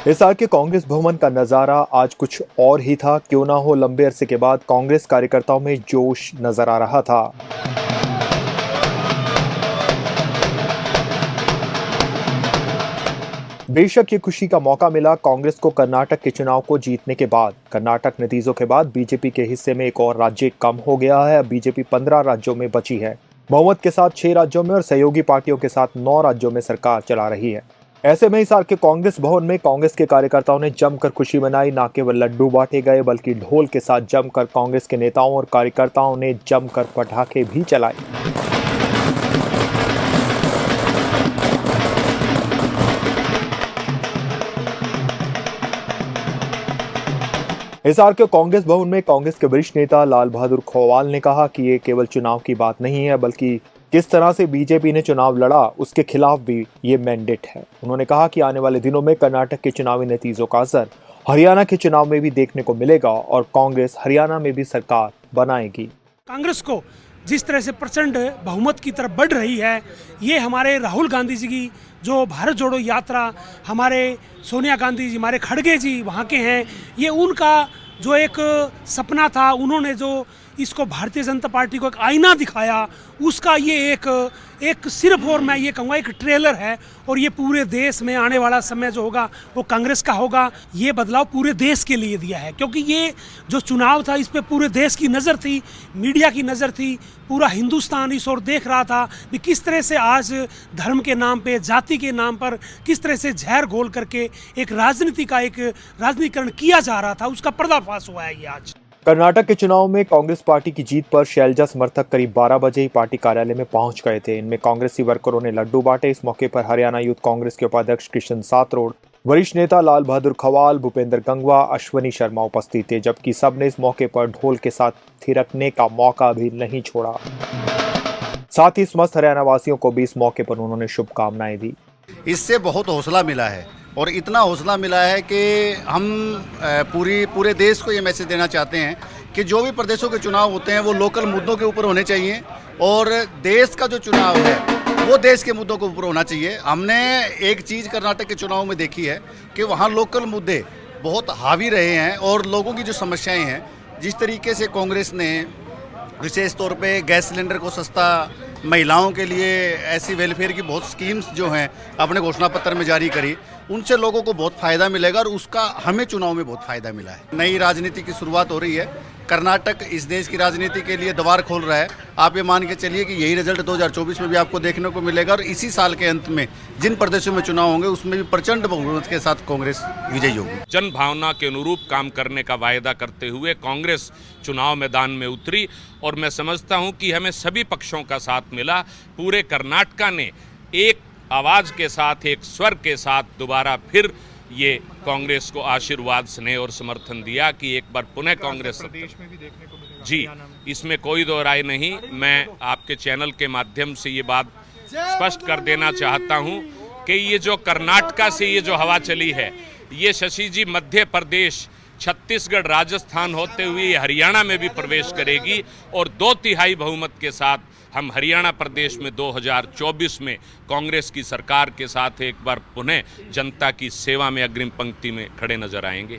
इस साल के कांग्रेस भवन का नजारा आज कुछ और ही था। क्यों ना हो, लंबे अरसे के बाद कांग्रेस कार्यकर्ताओं में जोश नजर आ रहा था। बेशक ये खुशी का मौका मिला कांग्रेस को कर्नाटक के चुनाव को जीतने के बाद। कर्नाटक नतीजों के बाद बीजेपी के हिस्से में एक और राज्य कम हो गया है। बीजेपी 15 राज्यों में बची है। बहुमत के साथ 6 राज्यों में और सहयोगी पार्टियों के साथ 9 राज्यों में सरकार चला रही है। ऐसे में इस साल के कांग्रेस भवन में कांग्रेस के कार्यकर्ताओं ने जमकर खुशी मनाई। न केवल लड्डू बांटे गए बल्कि ढोल के साथ जमकर कांग्रेस के नेताओं और कार्यकर्ताओं ने जमकर पटाखे भी चलाए। इस साल के कांग्रेस भवन में कांग्रेस के वरिष्ठ नेता लाल बहादुर खोवाल ने कहा कि ये केवल चुनाव की बात नहीं है बल्कि किस तरह से बीजेपी ने चुनाव लड़ा उसके खिलाफ भी ये मैंडेट है। उन्होंने कहा कि आने वाले दिनों में कर्नाटक के चुनावी नतीजों का असर हरियाणा के चुनाव में भी देखने को मिलेगा और कांग्रेस हरियाणा में भी सरकार बनाएगी। कांग्रेस को जिस तरह से प्रचंड बहुमत की तरफ बढ़ रही है, ये हमारे राहुल गांधी जी की जो भारत जोड़ो यात्रा, हमारे सोनिया गांधी जी, हमारे खड़गे जी वहाँ के हैं, ये उनका जो एक सपना था, उन्होंने जो इसको भारतीय जनता पार्टी को एक आईना दिखाया, उसका ये एक सिर्फ और मैं ये कहूँगा एक ट्रेलर है। और ये पूरे देश में आने वाला समय जो होगा वो कांग्रेस का होगा। ये बदलाव पूरे देश के लिए दिया है क्योंकि ये जो चुनाव था इस पे पूरे देश की नज़र थी, मीडिया की नज़र थी, पूरा हिंदुस्तान इस ओर देख रहा था कि किस तरह से आज धर्म के नाम पे, जाति के नाम पर किस तरह से जहर घोल करके एक राजनीति का एक राजनीतिकरण किया जा रहा था, उसका पर्दाफाश हुआ है ये आज। कर्नाटक के चुनाव में कांग्रेस पार्टी की जीत पर शैलजा समर्थक करीब 12 बजे ही पार्टी कार्यालय में पहुंच गए थे। इनमें कांग्रेसी वर्करों ने लड्डू बांटे। इस मौके पर हरियाणा यूथ कांग्रेस के उपाध्यक्ष कृष्ण सातरोड, वरिष्ठ नेता लाल बहादुर खवाल, भूपेंद्र गंगवा, अश्वनी शर्मा उपस्थित थे, जबकि सबने इस मौके पर ढोल के साथ थिरकने का मौका भी नहीं छोड़ा। साथ ही समस्त हरियाणा वासियों को भी इस मौके पर उन्होंने शुभकामनाएं दी। इससे बहुत हौसला मिला है और इतना हौसला मिला है कि हम पूरे देश को ये मैसेज देना चाहते हैं कि जो भी प्रदेशों के चुनाव होते हैं वो लोकल मुद्दों के ऊपर होने चाहिए और देश का जो चुनाव है वो देश के मुद्दों के ऊपर होना चाहिए। हमने एक चीज़ कर्नाटक के चुनाव में देखी है कि वहाँ लोकल मुद्दे बहुत हावी रहे हैं और लोगों की जो समस्याएँ हैं, जिस तरीके से कांग्रेस ने विशेष तौर पे गैस सिलेंडर को सस्ता, महिलाओं के लिए ऐसी वेलफेयर की बहुत स्कीम्स जो हैं अपने घोषणा पत्र में जारी करी, उनसे लोगों को बहुत फ़ायदा मिलेगा और उसका हमें चुनाव में बहुत फ़ायदा मिला है। नई राजनीति की शुरुआत हो रही है। कर्नाटक इस देश की राजनीति के लिए द्वार खोल रहा है। आप ये मान के चलिए कि यही रिजल्ट 2024 में भी आपको देखने को मिलेगा और इसी साल के अंत में जिन प्रदेशों में चुनाव होंगे उसमें भी प्रचंड बहुमत के साथ कांग्रेस विजयी होगी। जन भावना के अनुरूप काम करने का वायदा करते हुए कांग्रेस चुनाव मैदान में उतरी और मैं समझता हूं कि हमें सभी पक्षों का साथ मिला। पूरे कर्नाटक ने एक आवाज़ के साथ, एक स्वर के साथ दोबारा फिर ये कांग्रेस को आशीर्वाद, स्नेह और समर्थन दिया कि एक बार पुनः कांग्रेस प्रदेश में भी देखने को मिलेगा। जी, इसमें कोई दो राय नहीं। मैं आपके चैनल के माध्यम से ये बात स्पष्ट कर देना चाहता हूं कि ये जो कर्नाटक से ये जो हवा चली है, ये शशि जी मध्य प्रदेश, छत्तीसगढ़, राजस्थान होते हुए हरियाणा में भी प्रवेश करेगी और 2/3 बहुमत के साथ हम हरियाणा प्रदेश में 2024 में कांग्रेस की सरकार के साथ एक बार पुनः जनता की सेवा में अग्रिम पंक्ति में खड़े नजर आएंगे।